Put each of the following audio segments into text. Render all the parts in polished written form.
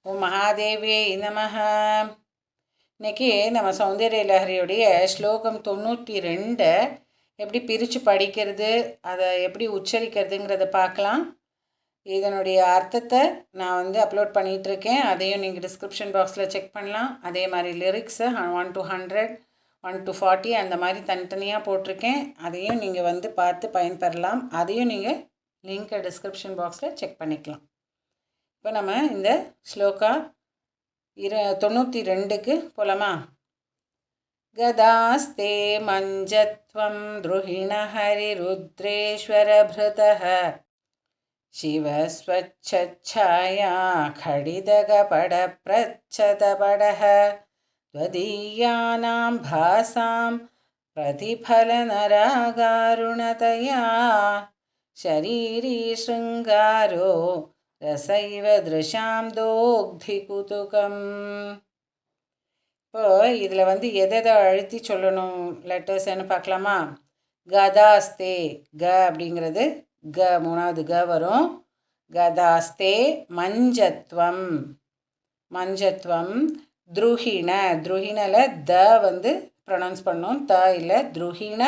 ஓம் மகாதேவியே நமஹ. இன்னைக்கு நம்ம சௌந்தர்ய லஹரியுடைய ஸ்லோகம் 92 எப்படி பிரித்து படிக்கிறது, அதை எப்படி உச்சரிக்கிறதுங்கிறத பார்க்கலாம். இதனுடைய அர்த்தத்தை நான் அப்லோட் பண்ணிகிட்ருக்கேன். அதையும் நீங்கள் டிஸ்கிரிப்ஷன் பாக்ஸில் செக் பண்ணலாம். அதே மாதிரி லிரிக்ஸு 1 to 100, 1 to 40 அந்த மாதிரி தனித்தனியாக போட்டிருக்கேன். அதையும் நீங்கள் பார்த்து பயன்பெறலாம். அதையும் நீங்கள் லிங்க்கை டிஸ்கிரிப்ஷன் பாக்ஸில் செக் பண்ணிக்கலாம். இப்போ நம்ம இந்த ஸ்லோகா 92க்கு போகலாமா? கதாஸ்தே மஞ்சத்வம் த்ருஹிண ஹரிருத்ரேஸ்வரபிருதः சிவஸ்வச்சச்சாயா खडिदगपडप्रच्छदपडः त्वदीयानां भासां प्रतिफलनरागारुणतया शरीरी शृङ्गारो ரசைவ திருஷாம் தோக்தி குதுகம். இப்போ இதில் எதை அழுத்தி சொல்லணும் லெட்டர்ஸ்ன்னு பார்க்கலாமா? கதாஸ்தே, க அப்படிங்கிறது க, மூணாவது க வரும். கதாஸ்தே மஞ்சத்வம், மஞ்சத்வம் த்ருஹிண, த்ருஹிணில் த ப்ரொனவுன்ஸ் பண்ணோம், த இல்லை, த்ருஹிண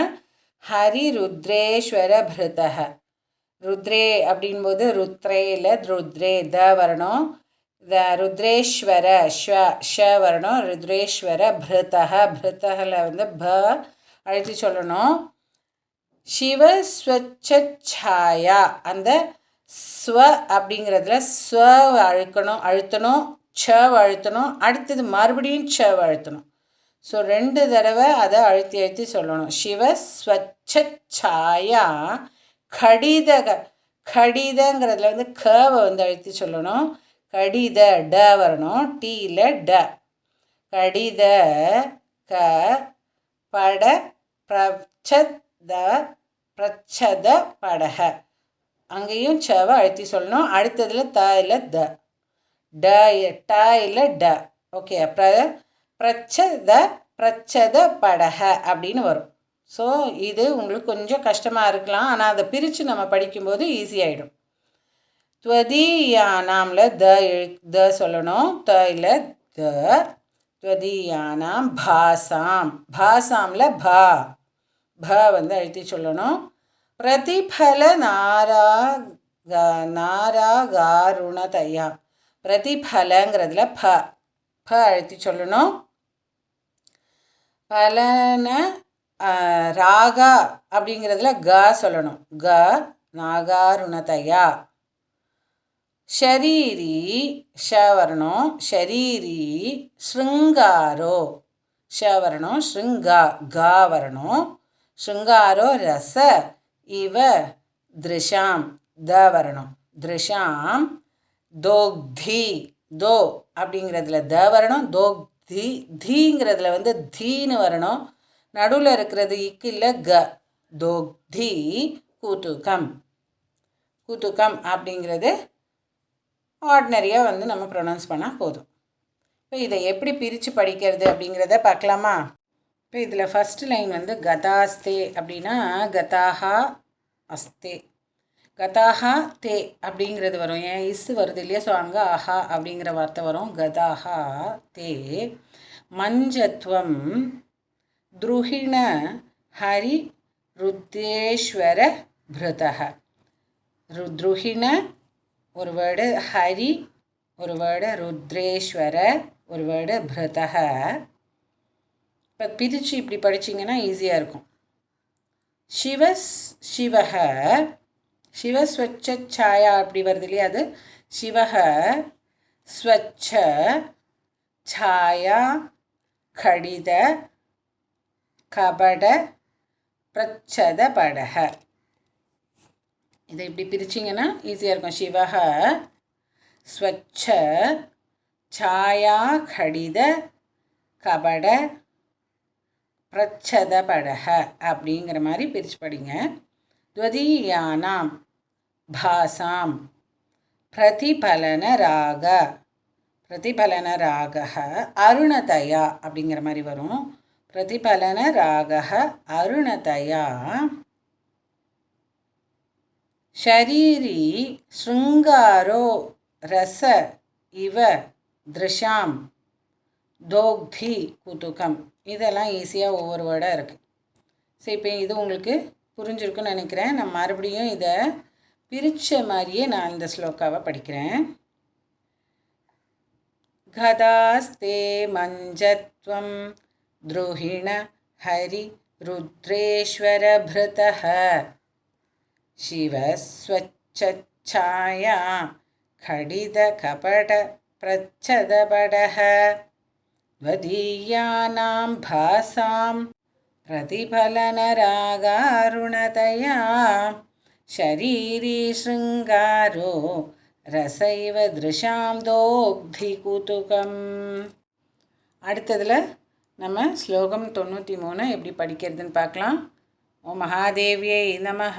ஹரிருத்ரேஸ்வர பிருதः. ருத்ரே அப்படின்போது ருத்ரே இல்லை, ருத்ரே த வரணும். த ருத்ரேஸ்வர ஷ வரணும். ருத்ரேஸ்வர பிருத்தக, பிருத்தகில் ப அழுத்தி சொல்லணும். சிவஸ்வச்சாயா, அந்த ஸ்வ அப்படிங்கிறதுல ஸ்வ அழுத்தணும், ச அழுத்தணும், அடுத்தது மறுபடியும் ச அழுத்தணும். ஸோ 2 தடவை அதை அழுத்தி சொல்லணும். சிவஸ்வச்சாயா கடிதக, கடிதங்கிறதுல கவை அழுத்தி சொல்லணும். கடித ட வரணும், டீயில் ட. கடித க பட பிரச்சத பிரச்சத படக, அங்கேயும் சவை அழுத்தி சொல்லணும். அடுத்ததில் த இல்லை த, ட ட இல்லை ட. ஓகே, பிரச்சத பிரச்சத படக அப்படின்னு வரும். ஸோ இது உங்களுக்கு கொஞ்சம் கஷ்டமாக இருக்கலாம், ஆனால் அதை பிரித்து நம்ம படிக்கும்போது ஈஸியாகிடும். துவதீயானாம்ல த சொல்லணும், த இல்லை த. துவதீயானாம் பாசாம், பாசாமில் பா, ப அழுத்தி சொல்லணும். பிரதிபல நாராகாருணதயா, பிரதிபலங்கிறதுல ப அழுத்தி சொல்லணும். பலன ராகா அப்படிங்கிறதுல க சொல்லணும், க நாகாருணதயா. ஷரீரி ஷ வரணும், ஷரீரி ஸ்ருங்காரோ ஷ வரணும், ஸ்ருங்கா கா வரணும். ஸ்ருங்காரோ ரச இவ திருஷாம் த வரணும், திருஷாம் தோக்தி, தோ அப்படிங்கிறதுல த வரணும், தோக்தி. தீங்கிறதுல தீன்னு வரணும். நடுவில் இருக்கிறது இக்கு இல்லை க, தோக்தி கூத்துகம். கூத்துகம் அப்படிங்கிறது ஆர்டினரியாக நம்ம ப்ரொனவுன்ஸ் பண்ணால் போதும். இப்போ இதை எப்படி பிரித்து படிக்கிறது அப்படிங்கிறத பார்க்கலாமா? இப்போ இதில் ஃபஸ்ட்டு லைன் கதாஸ்தே அப்படின்னா கதாஹா அஸ்தே, கதாஹா தே அப்படிங்கிறது வரும். ஏன் இஸ் வருது இல்லையா, ஸோ அங்கே ஆஹா அப்படிங்கிற வார்த்தை வரும். கதாஹா தே மஞ்சத்வம் த்ருஹிண ஹரி ருத்ரேஸ்வர பிருதः. த்ருஹிண ஒரு வேர்டு, ஹரி ஒரு வேர்டு, ருத்ரேஸ்வர ஒரு வேர்டு, பிருதः. இப்போ பிரித்து இப்படி படிச்சிங்கன்னா ஈஸியாக இருக்கும். சிவக சிவஸ்வச்சாயா அப்படி வருது இல்லையா, அது சிவக ஸ்வச்ச சாயா கடித கபட பிரச்சத படக. இதை இப்படி பிரிச்சிங்கன்னா ஈஸியாக இருக்கும். சிவக ஸ்வச்ச சாயா கடித கபட பிரச்சத படக அப்படிங்கிற மாதிரி பிரித்து படிங்க. துவதீயானாம் பாசாம் பிரதிபலன ராக, பிரதிபலன ராக அருணதயா அப்படிங்கிற மாதிரி வரும். பிரதிபலன ராக அருணதயா ஷரீரி ஸ்ருங்காரோ ரச இவ திருஷாம் தோக்தி குதுகம். இதெல்லாம் ஈஸியாக ஒவ்வொரு வேர்டாக இருக்குது. சரி, இப்போ இது உங்களுக்கு புரிஞ்சிருக்குன்னு நினைக்கிறேன். நான் மறுபடியும் இதை பிரித்த மாதிரியே நான் இந்த ஸ்லோகாவை படிக்கிறேன். கதாஸ்தே மஞ்சத்வம் துருஹிண ஹரி ருத்ரேஸ்வரபிருதः சிவஸ்வச்சாயா खडित कपट प्रच्छदपटः त्वदीयानां भासां प्रतिफलनरागारुणतया शरीरी शृङ्गारो रसैव दृशां दोग्धिकुतुकम्. அடுத்ததில் நம்ம ஸ்லோகம் 93 எப்படி படிக்கிறதுன்னு பார்க்கலாம். ஓம் மகாதேவியை நமஹ.